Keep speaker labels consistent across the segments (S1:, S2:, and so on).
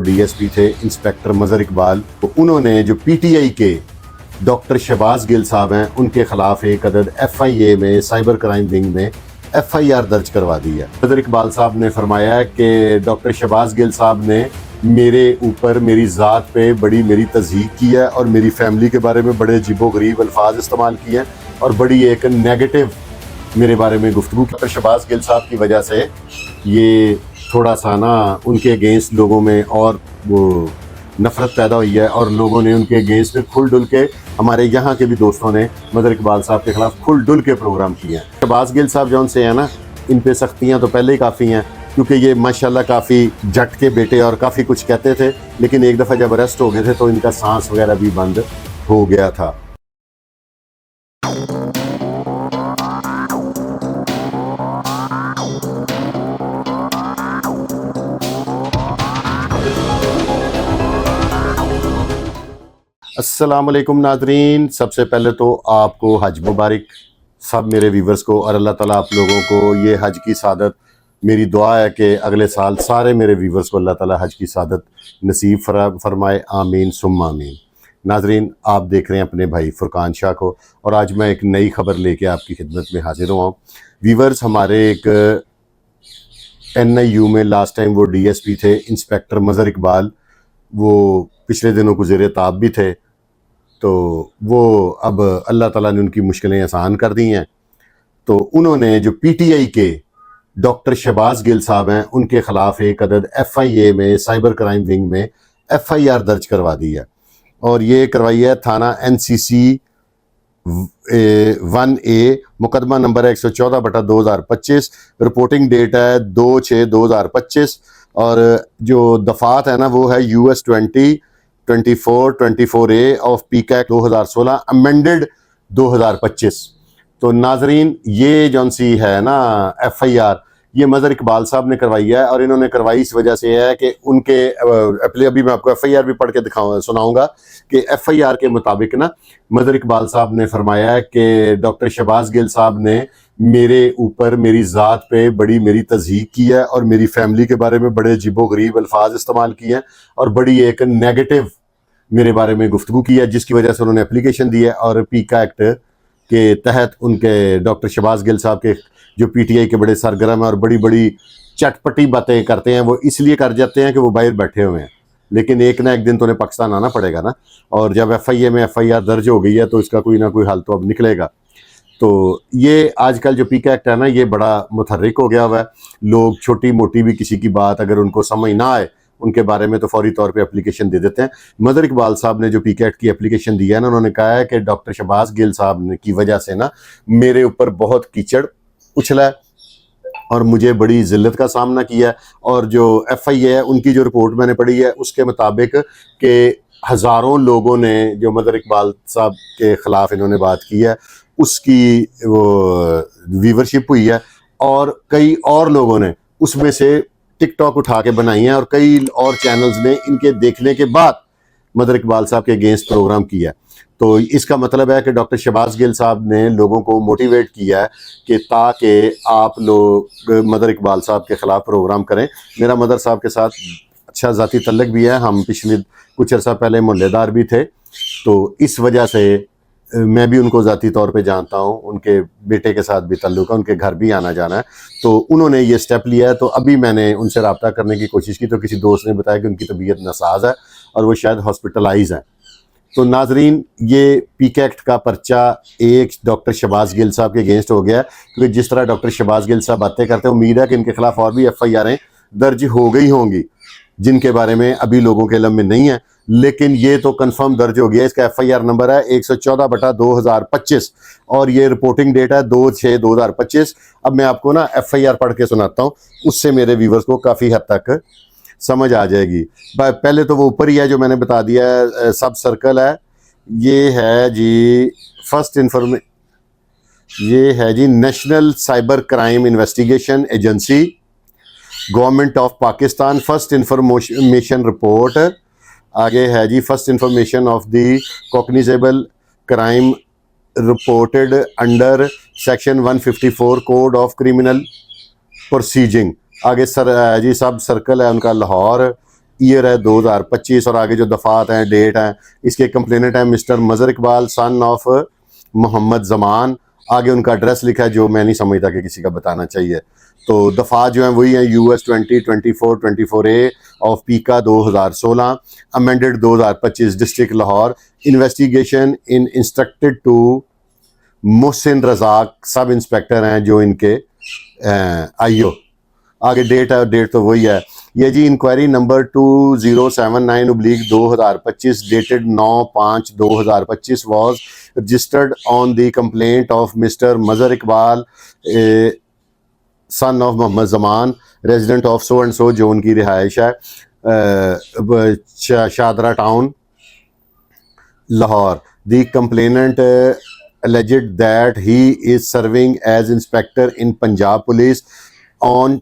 S1: DSP थे inspector मजहर इकबाल, तो उन्होंने जो पीटीआई के डॉक्टर शहबाज गिल साहब हैं उनके खिलाफ एक अदद एफआईए में साइबर क्राइम विंग में एफआईआर दर्ज करवा दी है। मजहर इकबाल साहब ने फरमाया कि डॉक्टर शहबाज गिल साहब ने मेरे ऊपर मेरी ज़ात पे बड़ी मेरी तज़हीक की है और मेरी फैमिली के बारे में बड़े अजीबोगरीब अल्फाज इस्तेमाल किए हैं और बड़ी एक नेगेटिव मेरे बारे में गुफ्तगू। डॉक्टर शहबाज गिल साहब की वजह से ये थोड़ा सा ना उनके अगेंस्ट लोगों में और वो नफरत पैदा हुई है और लोगों ने उनके अगेंस्ट में खुल डुल के, हमारे यहाँ के भी दोस्तों ने मजहर इकबाल साहब के खिलाफ खुल डुल के प्रोग्राम किए हैं। शहबाज गिल साहब जौन से हैं ना, इन पे सख्तियाँ तो पहले ही काफ़ी हैं क्योंकि ये माशाल्लाह काफ़ी जट के बेटे और काफ़ी कुछ कहते थे, लेकिन एक दफ़ा जब अरेस्ट हो गए थे तो इनका सांस वगैरह भी बंद हो गया था। अस्सलाम वालेकुम नाजरीन, सबसे पहले तो आपको हज मुबारक, सब मेरे व्यूवर्स को, और अल्लाह ताला आप लोगों को ये हज की सादत, मेरी दुआ है कि अगले साल सारे मेरे व्यूवर्स को अल्लाह ताला हज की सादत नसीब फरमाए, आमीन सुम्मा आमीन। नाजरीन, आप देख रहे हैं अपने भाई फुरकान शाह को और आज मैं एक नई खबर लेके आपकी खिदमत में हाजिर हुआ हूँ। व्यूवर्स, हमारे एक एनआईयू में लास्ट टाइम वो डीएसपी थे इंस्पेक्टर मजहर इकबाल, वो पिछले दिनों गुज़रे ताब भी थे, तो वो अब अल्लाह ताला ने उनकी मुश्किलें आसान कर दी हैं। तो उन्होंने जो पीटीआई के डॉक्टर शहबाज गिल साहब हैं उनके खिलाफ एक अदद एफआईए में साइबर क्राइम विंग में एफआईआर दर्ज करवा दी है और ये करवाई है थाना एनसीसी 1A, मुकदमा नंबर है 114/2025, रिपोर्टिंग डेट है 2/6/2025 और जो दफात है ना वो है US 2024-24A ऑफ पीकैक 2016 अमेंडेड 2025। तो नाजरीन, ये जौन सी है ना एफआईआर, ये मजहर इकबाल साहब ने करवाई है और इन्होंने करवाई इस वजह से है कि उनके अभी मैं आपको एफआईआर भी पढ़ के सुनाऊंगा कि एफआईआर के मुताबिक ना मजहर इकबाल साहब ने फरमाया है कि डॉक्टर शहबाज गिल साहब ने मेरे ऊपर मेरी ज़ात पे बड़ी मेरी तज़हीक की है और मेरी फैमिली के बारे में बड़े अजीबोगरीब अल्फाज इस्तेमाल किए हैं और बड़ी एक नेगेटिव मेरे बारे में गुफ्तगू की है, जिसकी वजह से उन्होंने एप्लीकेशन दी है और पीका एक्ट के तहत उनके डॉक्टर शहबाज गिल साहब के जो पीटीआई के बड़े सरगर्म हैं और बड़ी बड़ी चटपटी बातें करते हैं, वो इसलिए कर जाते हैं कि वो बाहर बैठे हुए हैं, लेकिन एक ना एक दिन तो उन्हें पाकिस्तान आना पड़ेगा ना। और जब एफआईए में एफआईआर दर्ज हो गई है तो इसका कोई ना कोई हल तो अब निकलेगा। तो ये आजकल जो पीका एक्ट है ना, ये बड़ा मुतहर्रिक हो गया हुआ है। लोग छोटी मोटी भी किसी की बात अगर उनको समझ ना आए उनके बारे में तो फौरी तौर पे एप्लीकेशन दे देते हैं। मजहर इकबाल साहब ने जो पीका एक्ट की एप्लीकेशन दी है ना, उन्होंने कहा है कि डॉक्टर शहबाज गिल साहब की वजह से ना मेरे ऊपर बहुत कीचड़ उछला है और मुझे बड़ी जिल्लत का सामना किया है। और जो एफआईए है उनकी जो रिपोर्ट मैंने पढ़ी है उसके मुताबिक कि हज़ारों लोगों ने जो मजहर इकबाल साहब के ख़िलाफ़ इन्होंने बात की है उसकी वो व्यूवरशिप हुई है और कई और लोगों ने उसमें से टिकटॉक उठा के बनाई है और कई और चैनल्स ने इनके देखने के बाद मजहर इकबाल साहब के अगेंस्ट प्रोग्राम किया। तो इसका मतलब है कि डॉक्टर शहबाज गिल साहब ने लोगों को मोटिवेट किया है कि ताकि आप लोग मजहर इकबाल साहब के ख़िलाफ़ प्रोग्राम करें। मेरा मजहर साहब के साथ अच्छा ज़ाती तल्लक भी है, हम पिछले कुछ अर्सा पहले मोहल्लेदार भी थे, तो इस वजह से मैं भी उनको ज़ाती तौर पे जानता हूँ, उनके बेटे के साथ भी तल्लुक़ है, उनके घर भी आना जाना है। तो उन्होंने ये स्टेप लिया है, तो अभी मैंने उनसे रब्ता करने की कोशिश की तो किसी दोस्त ने बताया कि उनकी तबीयत नासाज है और वो शायद हॉस्पिटलाइज हैं। तो नाजरीन, ये पीका एक्ट का पर्चा एक डॉक्टर शहबाज गिल साहब के अगेंस्ट हो गया है क्योंकि जिस तरह डॉक्टर शहबाज गिल साहब बातें करते हैं, उम्मीद है कि इनके खिलाफ और भी एफआईआरें दर्ज हो गई होंगी जिनके बारे में अभी लोगों के इल्म में नहीं है, लेकिन ये तो कंफर्म दर्ज हो गया। इसका एफआईआर नंबर है 114/2025 और ये रिपोर्टिंग डेट है 2/6/2025। अब मैं आपको ना एफआईआर पढ़ के सुनाता हूँ, उससे मेरे व्यूवर्स को काफ़ी हद तक समझ आ जाएगी। पहले तो वो ऊपर ही है जो मैंने बता दिया है, सब सर्कल है। ये है जी ये है जी national cyber crime investigation agency, government of Pakistan, first information report. आगे है जी first information of the cognizable crime reported under section 154 code of criminal proceeding. आगे सर जी सब सर्कल है उनका लाहौर, ईयर है 2025 और आगे जो दफात हैं, डेट हैं, इसके कंप्लेनेंट हैं mister Mazhar Iqbal son of Mohammad Zaman. आगे उनका एड्रेस लिखा है जो मैं नहीं समझता कि किसी का बताना चाहिए। तो दफात जो हैं वही हैं US 2024-24A of PECA 2016, amended 2025, district Lahore. Investigation in instructed to Mohsin Razaq, sub inspector हैं जो इनके IO। आगे डेट है, डेट तो वही है ये जी। Inquiry number 2079/2025 dated 9/5/2025 was registered on the complaint of mister Mazhar Iqbal son of Mohammad Zaman, resident of so and so, जो उनकी रिहाइश है Shahdara town Lahore. The complainant alleged that he is serving as inspector in Punjab Police on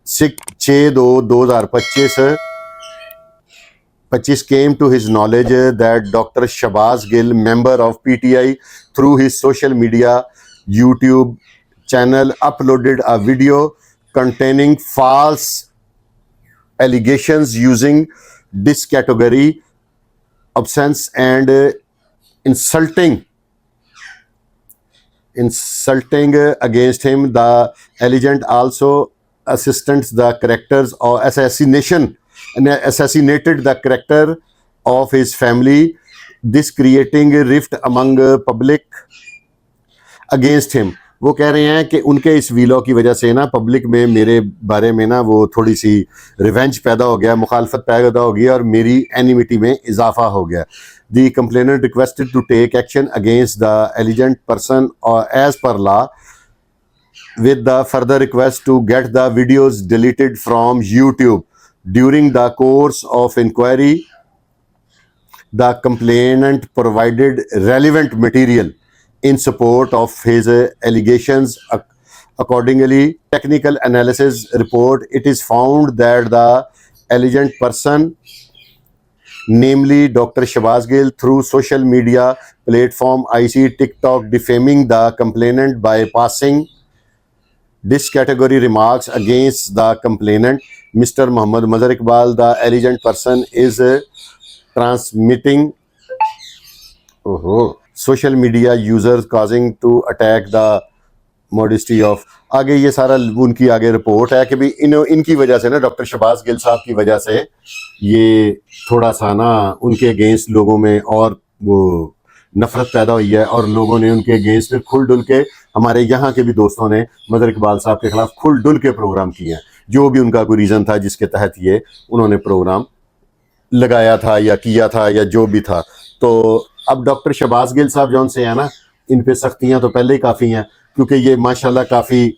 S1: 6/2/2025 came to his knowledge that Dr. Shabazz Gill, member of PTI, through his social media YouTube channel uploaded a video containing false allegations using this category, obscene and insulting against him. The alleged also assistants the characters or assassinated the character of his family, this creating a rift among public against him। वो कह रहे हैं कि उनके इस video की वजह से ना पब्लिक में मेरे बारे में ना वो थोड़ी सी रिवेंज पैदा हो गया, मुखालफत पैदा हो गई और मेरी एनिमिटी में इजाफा हो गया। The complainant requested to take action against the alleged person as per law, with the further request to get the videos deleted from YouTube. During the course of inquiry, the complainant provided relevant material in support of his allegations. Accordingly, technical analysis report, it is found that the alleged person, namely Dr. Shabazz Gill, through social media platform IC TikTok, defaming the complainant by passing this category remarks against the complainant, Mr. Muhammad Mazhar Iqbal. The alleged person is transmitting social media users causing to attack the modesty of। आगे ये सारा उनकी आगे report है कि भी इनकी वजह से ना, डॉक्टर शहबाज गिल साहब की वजह से ये थोड़ा सा ना उनके अगेंस्ट लोगों में और वो नफरत पैदा हुई है और लोगों ने उनके अगेंस्ट में खुल डुल के, हमारे यहाँ के भी दोस्तों ने मज़हर इकबाल साहब के खिलाफ खुल डुल के प्रोग्राम किए हैं। जो भी उनका कोई रीज़न था जिसके तहत ये उन्होंने प्रोग्राम लगाया था या किया था या जो भी था। तो अब डॉक्टर शहबाज गिल साहब जौन से है ना, इन पे सख्तियाँ तो पहले ही काफ़ी हैं, क्योंकि ये माशाल्लाह काफ़ी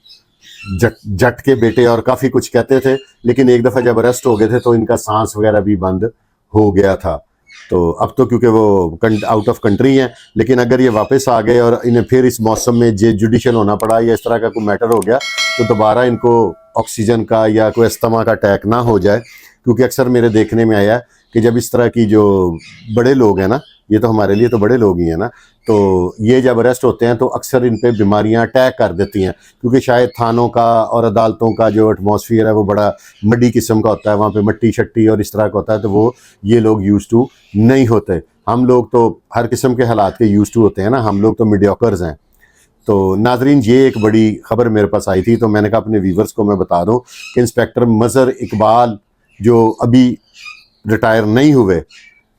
S1: जट के बेटे और काफ़ी कुछ कहते थे, लेकिन एक दफ़ा जब अरेस्ट हो गए थे तो इनका सांस वगैरह भी बंद हो गया था। तो अब तो क्योंकि वो आउट ऑफ कंट्री हैं, लेकिन अगर ये वापस आ गए और इन्हें फिर इस मौसम में जुडिशल होना पड़ा या इस तरह का कोई मैटर हो गया तो दोबारा इनको ऑक्सीजन का या कोई अस्थमा का अटैक ना हो जाए। क्योंकि अक्सर मेरे देखने में आया कि जब इस तरह की जो बड़े लोग हैं ना, ये तो हमारे लिए तो बड़े लोग ही हैं ना, तो ये जब अरेस्ट होते हैं तो अक्सर इन पे बीमारियां अटैक कर देती हैं, क्योंकि शायद थानों का और अदालतों का जो एटमॉस्फेयर है वो बड़ा मड्डी किस्म का होता है, वहाँ पे मट्टी शट्टी और इस तरह का होता है, तो वो ये लोग यूज टू नहीं होते। हम लोग तो हर किस्म के हालात के यूज टू होते हैं ना, हम लोग तो मीडियोकर्स हैं। तो नाजरीन, ये एक बड़ी खबर मेरे पास आई थी, तो मैंने कहा अपने व्यूवर्स को मैं बता दूं कि इंस्पेक्टर मज़हर इकबाल जो अभी रिटायर नहीं हुए,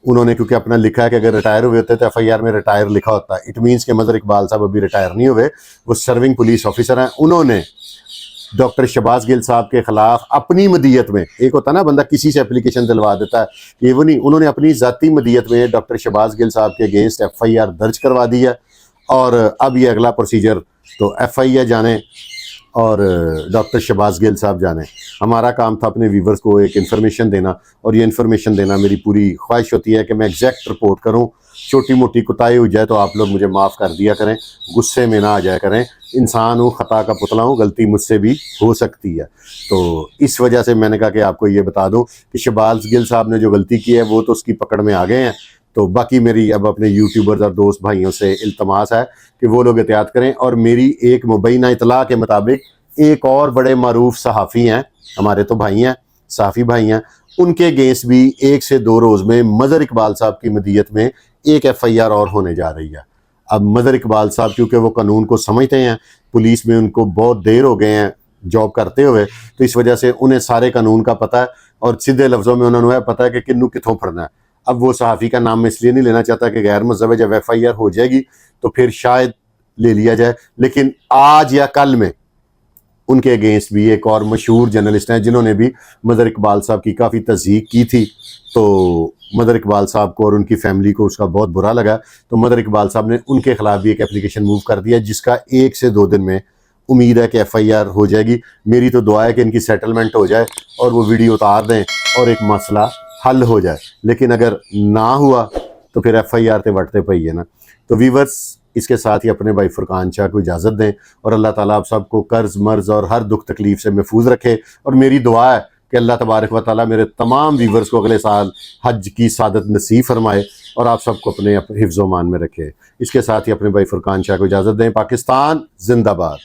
S1: उन्होंने क्योंकि अपना लिखा है कि अगर रिटायर हुए होते तो FIR में रिटायर लिखा होता, इट मीन्स कि मज़हर इकबाल साहब अभी रिटायर नहीं हुए, वो सर्विंग पुलिस ऑफिसर हैं। उन्होंने डॉक्टर शहबाज गिल साहब के खिलाफ अपनी मदीयत में, एक होता ना बंदा किसी से एप्लीकेशन दिलवा देता है, ये वो नहीं, उन्होंने अपनी ज़ाती मदीयत में डॉक्टर शहबाज गिल साहब के अगेंस्ट FIR दर्ज करवा दी है। और अब ये अगला प्रोसीजर तो FIR जाने और डॉक्टर शहबाज गिल साहब जाने। हमारा काम था अपने व्यूवर्स को एक इन्फॉर्मेशन देना, और ये इन्फॉर्मेशन देना मेरी पूरी ख्वाहिश होती है कि मैं एग्जैक्ट रिपोर्ट करूं। छोटी मोटी कोताही हो जाए तो आप लोग मुझे माफ़ कर दिया करें, गुस्से में ना आ जाया करें। इंसान हूँ, ख़ता का पुतला हूँ, गलती मुझसे भी हो सकती है। तो इस वजह से मैंने कहा कि आपको ये बता दूँ कि शहबाज गिल साहब ने जो गलती की है वो तो उसकी पकड़ में आ गए हैं। तो बाकी मेरी अब अपने यूट्यूबर्स और दोस्त भाइयों से इल्तमास है कि वो लोग एहतियात करें। और मेरी एक मुबैना इतला के मुताबिक एक और बड़े मरूफ सहाफ़ी हैं, हमारे तो भाई हैं, सहाफ़ी भाई हैं, उनके अगेंस्ट भी 1 से 2 रोज़ में मज़हर इकबाल साहब की मदीयत में एक FIR और होने जा रही है। अब मज़हर इकबाल साहब क्योंकि वो कानून को समझते हैं, पुलिस में उनको बहुत देर हो गए हैं जॉब करते हुए, तो इस वजह से उन्हें सारे कानून का पता है और सीधे लफ्ज़ों में उन्होंने पता है कि किन्नू कितों फड़ना है। अब वो सहाफ़ी का नाम मैं इसलिए नहीं लेना चाहता कि गैर मज़हब है, जब FIR हो जाएगी तो फिर शायद ले लिया जाए, लेकिन आज या कल में उनके अगेंस्ट भी एक और मशहूर जर्नलिस्ट हैं जिन्होंने भी मज़हर इकबाल साहब की काफ़ी तज़दीक की थी, तो मज़हर इकबाल साहब को और उनकी फैमिली को उसका बहुत बुरा लगा, तो मज़हर इकबाल साहब ने उनके ख़िलाफ़ भी एक एप्लीकेशन मूव कर दिया, जिसका 1 से 2 दिन में उम्मीद है कि FIR हो जाएगी। मेरी तो दुआ है कि इनकी सेटलमेंट हो जाए और वो वीडियो उतार दें और एक मसला हल हो जाए, लेकिन अगर ना हुआ तो फिर FIR तो वटते पई है ना। तो वीवर्स, इसके साथ ही अपने भाई फुरकान शाह को इजाज़त दें और अल्लाह ताला आप सबको कर्ज़ मर्ज़ और हर दुख तकलीफ़ से महफूज रखे। और मेरी दुआ है कि अल्लाह तबारक व तआला मेरे तमाम व्यूवर्स को अगले साल हज की सादत नसीब फरमाए और आप सबको अपने हिफ्ज़-ओ-मान में रखे। इसके साथ ही अपने भाई फुरकान शाह को इजाज़त दें। पाकिस्तान जिंदाबाद।